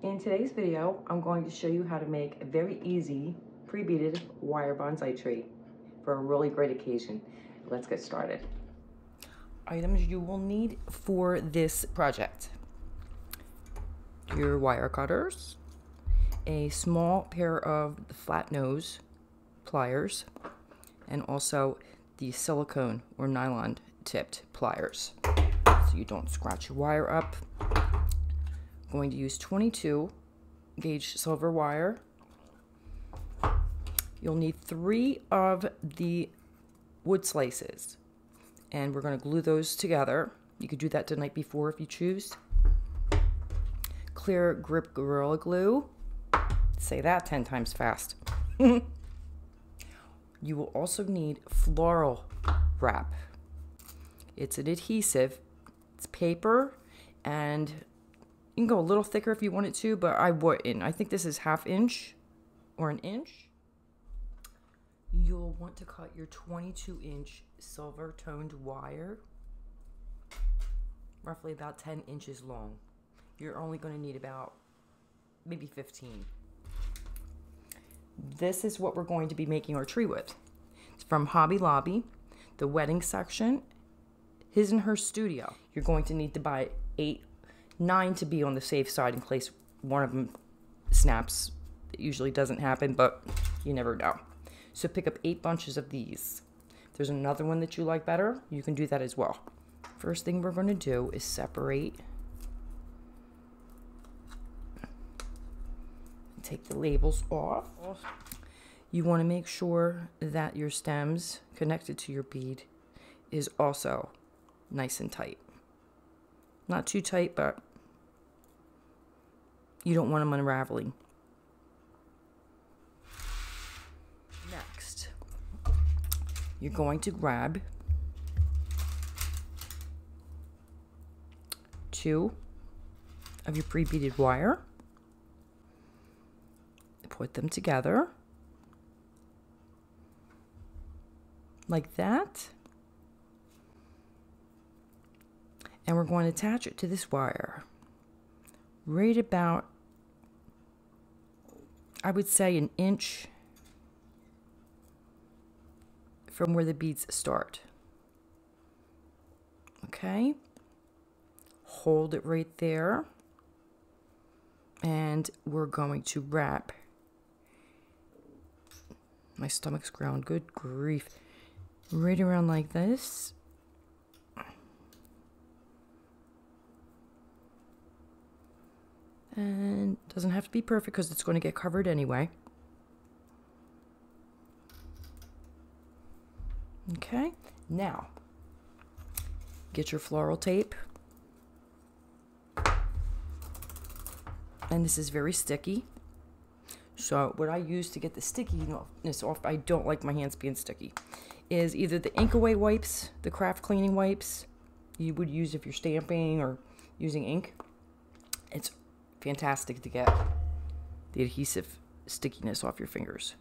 In today's video, I'm going to show you how to make a very easy pre-beaded wire bonsai tree for a really great occasion. Let's get started. Items you will need for this project: your wire cutters, a small pair of flat nose pliers, and also the silicone or nylon tipped pliers so you don't scratch your wire up. I'm going to use 22 gauge silver wire. You'll need 3 of the wood slices, and we're going to glue those together. You could do that the night before if you choose. Clear grip Gorilla Glue. Say that 10 times fast. You will also need floral wrap. It's an adhesive. It's paper, and you can go a little thicker if you wanted to, but I wouldn't. I think this is 1/2 inch or 1 inch. You'll want to cut your 22-inch silver toned wire, roughly about 10 inches long. You're only going to need about maybe 15. This is what we're going to be making our tree with. It's from Hobby Lobby, the wedding section, His and Her Studio. You're going to need to buy 9 to be on the safe side in case one of them snaps. It usually doesn't happen, but you never know. So pick up 8 bunches of these. If there's another one that you like better, you can do that as well. First thing we're going to do is separate. Take the labels off. You want to make sure that your stems connected to your bead is also nice and tight. Not too tight, but you don't want them unraveling. Next, you're going to grab 2 of your pre-beaded wire. Put them together like that, and we're going to attach it to this wire right about, I would say, 1 inch from where the beads start. Okay, hold it right there, and we're going to wrap. My stomach's growling, good grief. Right around like this. And doesn't have to be perfect because it's going to get covered anyway. Okay, now get your floral tape. And this is very sticky. So what I use to get the stickiness off, I don't like my hands being sticky, is either the ink away wipes, the craft cleaning wipes you would use if you're stamping or using ink. It's fantastic to get the adhesive stickiness off your fingers.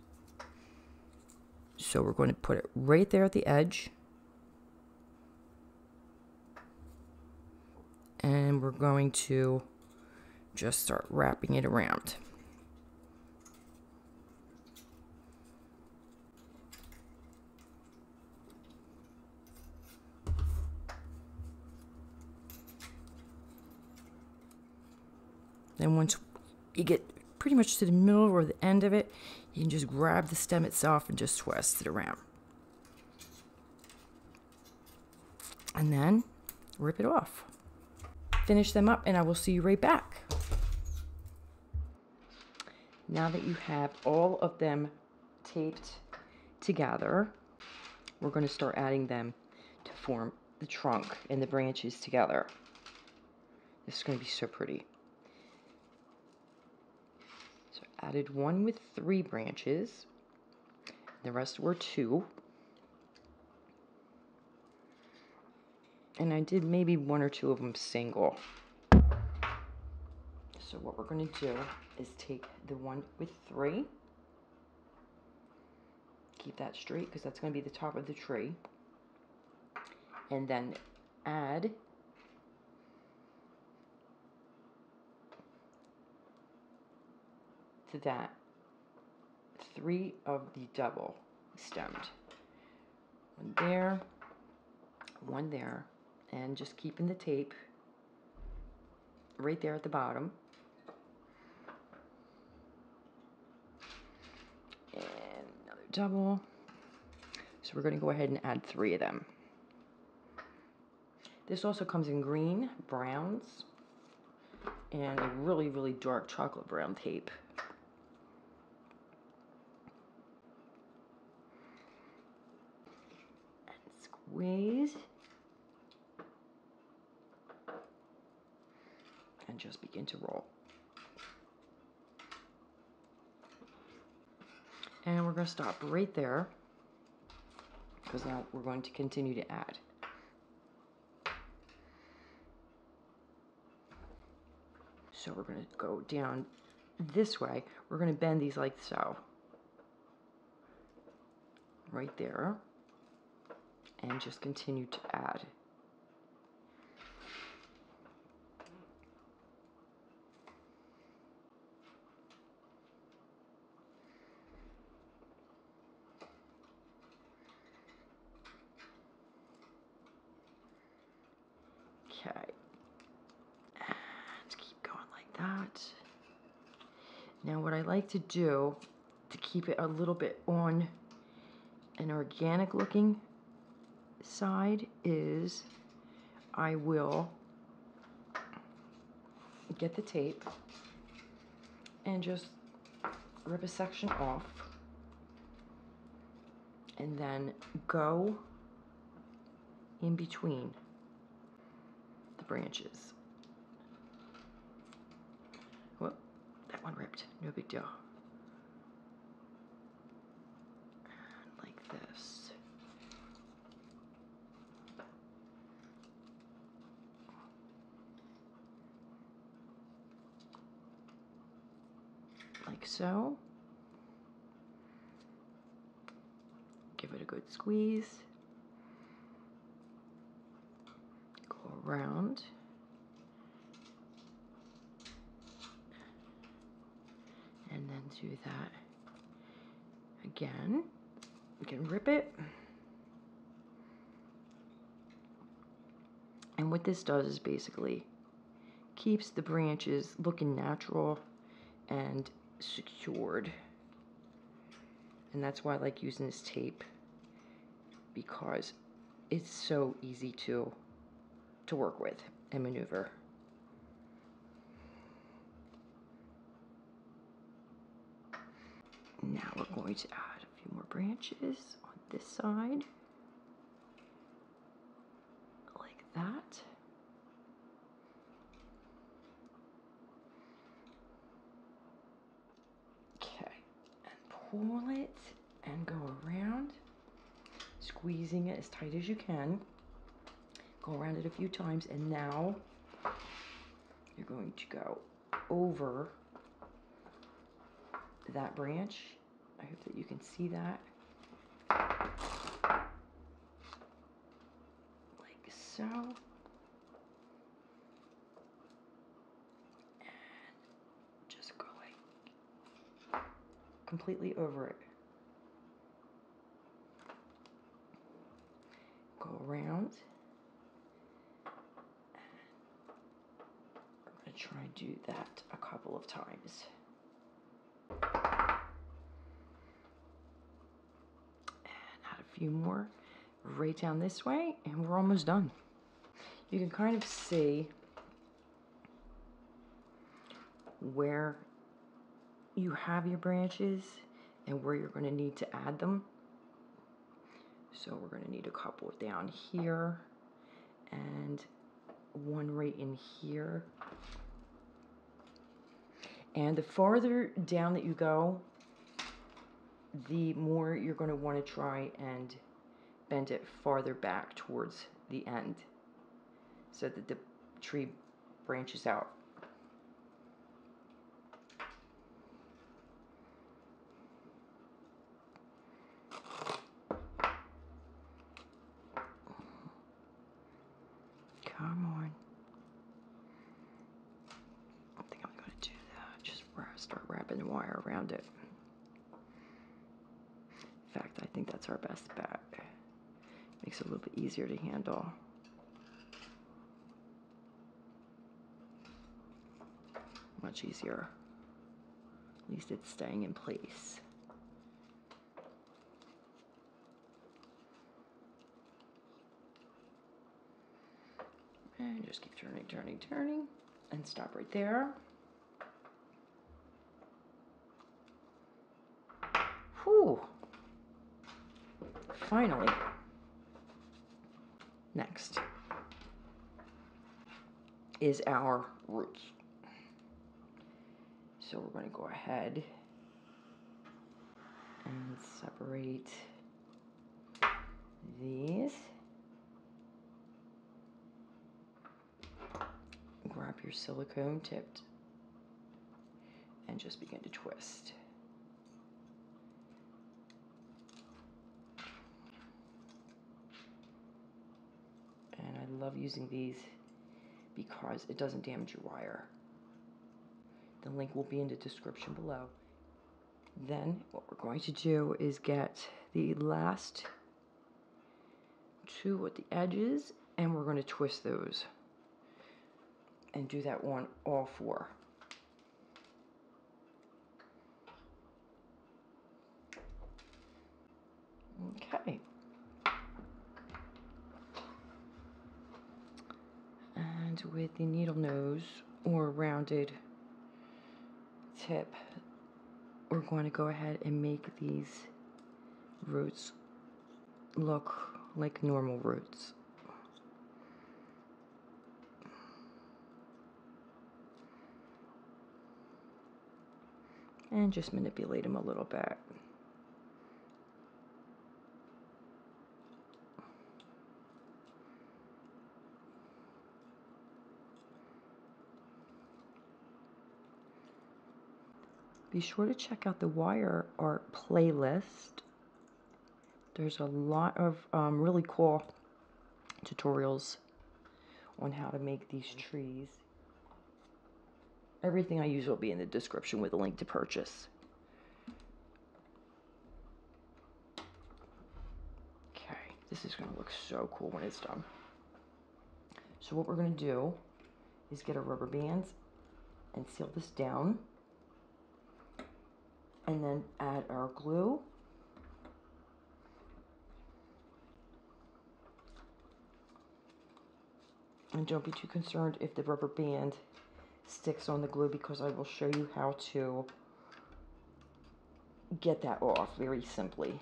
So we're going to put it right there at the edge. And we're going to just start wrapping it around. Then once you get pretty much to the middle or the end of it, you can just grab the stem itself and just twist it around. And then rip it off. Finish them up and I will see you right back. Now that you have all of them taped together, we're going to start adding them to form the trunk and the branches together. This is going to be so pretty. So I added one with 3 branches. The rest were 2. And I did maybe 1 or 2 of them single. So what we're going to do is take the one with 3. Keep that straight because that's going to be the top of the tree. And then add to that 3 of the double stemmed. One there, one there, and just keeping the tape right there at the bottom. And another double. So we're going to go ahead and add 3 of them. This also comes in green, browns, and a really, really dark chocolate brown tape. And squeeze. And just begin to roll. And we're going to stop right there, because now we're going to continue to add. So we're going to go down this way. We're going to bend these like so. Right there. And just continue to add. Okay. And keep going like that. Now what I like to do to keep it a little bit on an organic looking side is I will get the tape and just rip a section off and then go in between the branches. Whoop, that one ripped, no big deal. And like this. Like so. Give it a good squeeze. Go around. And then do that again. We can rip it. And what this does is basically keeps the branches looking natural and secured. And that's why I like using this tape, because it's so easy to work with and maneuver. Now we're going to add a few more branches on this side, like that. Okay, and pull it and go around, squeezing it as tight as you can. Go around it a few times, and now you're going to go over that branch. I hope that you can see that. Like so. And just go like completely over it. Go around. I'm going to try and do that a couple of times. Few more right down this way, and we're almost done. You can kind of see where you have your branches and where you're going to need to add them. So we're going to need a couple down here and one right in here. And the farther down that you go, the more you're going to want to try and bend it farther back towards the end so that the tree branches out. Come on. I think I'm going to do that. Just start wrapping wrapping wire around it. In fact, I think that's our best bet. Makes it a little bit easier to handle. Much easier. At least it's staying in place. And just keep turning, turning, turning, and stop right there. Whew. Finally. Next is our roots. So we're going to go ahead and separate these. Grab your silicone tipped and just begin to twist. And I love using these because it doesn't damage your wire. The link will be in the description below. Then what we're going to do is get the last two at the edges, and we're going to twist those and do that on all four. Okay. And with the needle nose or rounded tip, we're going to go ahead and make these roots look like normal roots. And just manipulate them a little bit. Be sure to check out the wire art playlist. There's a lot of really cool tutorials on how to make these trees. Everything I use will be in the description with a link to purchase. Okay, this is going to look so cool when it's done. So what we're going to do is get our rubber bands and seal this down. And then add our glue. And don't be too concerned if the rubber band sticks on the glue, because I will show you how to get that off very simply.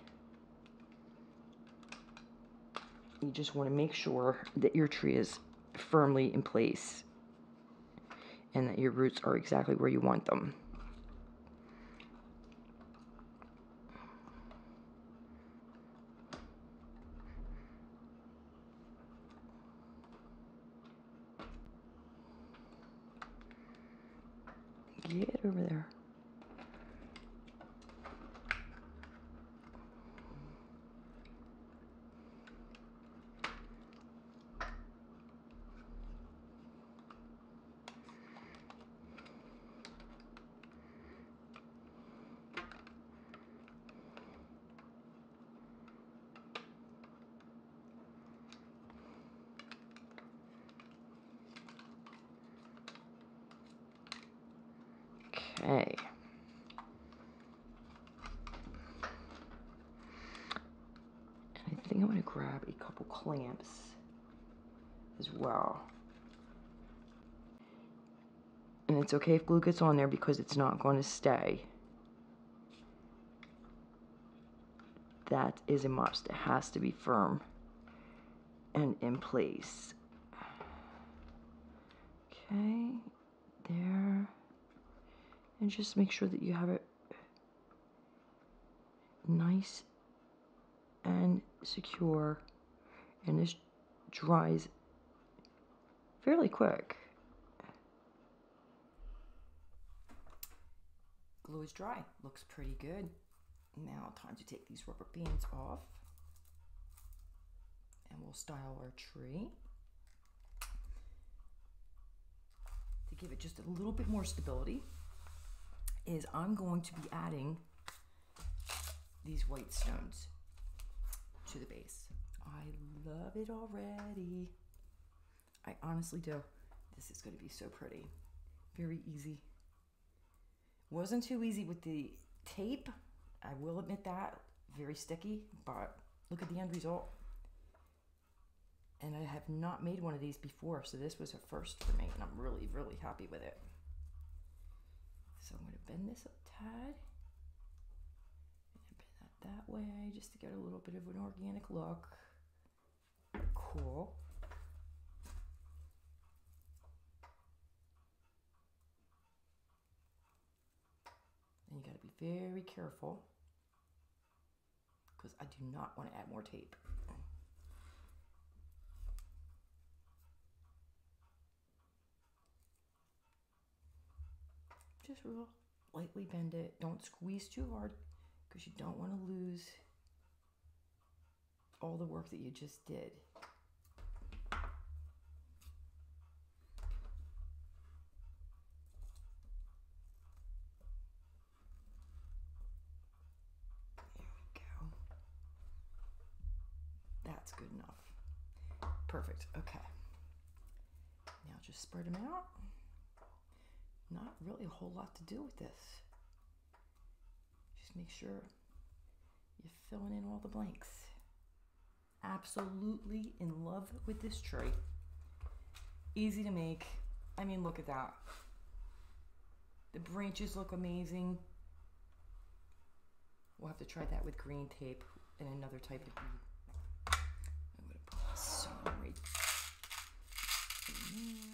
You just want to make sure that your tree is firmly in place and that your roots are exactly where you want them. Get over there. Okay. And I think I'm going to grab a couple clamps as well. And it's okay if glue gets on there because it's not going to stay. That is a must. It has to be firm and in place. Okay, there. And just make sure that you have it nice and secure, and this dries fairly quick. Glue is dry. Looks pretty good. Now time to take these rubber bands off, and we'll style our tree to give it just a little bit more stability. is I'm going to be adding these white stones to the base. I love it already. I honestly do. This is going to be so pretty. Very easy. Wasn't too easy with the tape. I will admit that. Very sticky, but look at the end result. And I have not made one of these before, so this was a first for me, and I'm really, really happy with it. So I'm going to bend this up a tad. And bend that way, just to get a little bit of an organic look. Cool. And you got to be very careful, because I do not want to add more tape. Just real lightly bend it. Don't squeeze too hard, because you don't want to lose all the work that you just did. There we go. That's good enough. Perfect. Okay. Now just spread them out. Not really a whole lot to do with this. Just make sure you're filling in all the blanks. Absolutely in love with this tree. Easy to make. I mean, look at that. The branches look amazing. We'll have to try that with green tape and another type of bead. I'm going to put some right in there.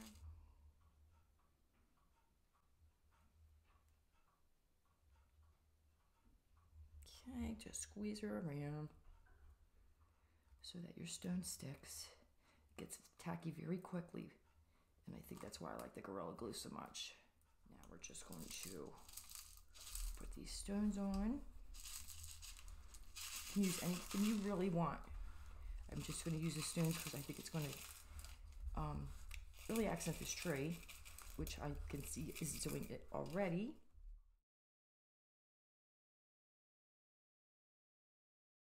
Okay, just squeeze her around so that your stone sticks. It gets tacky very quickly, and I think that's why I like the Gorilla Glue so much. Now we're just going to put these stones on. You can use anything you really want. I'm just going to use the stones because I think it's going to really accent this tree, which I can see is doing it already.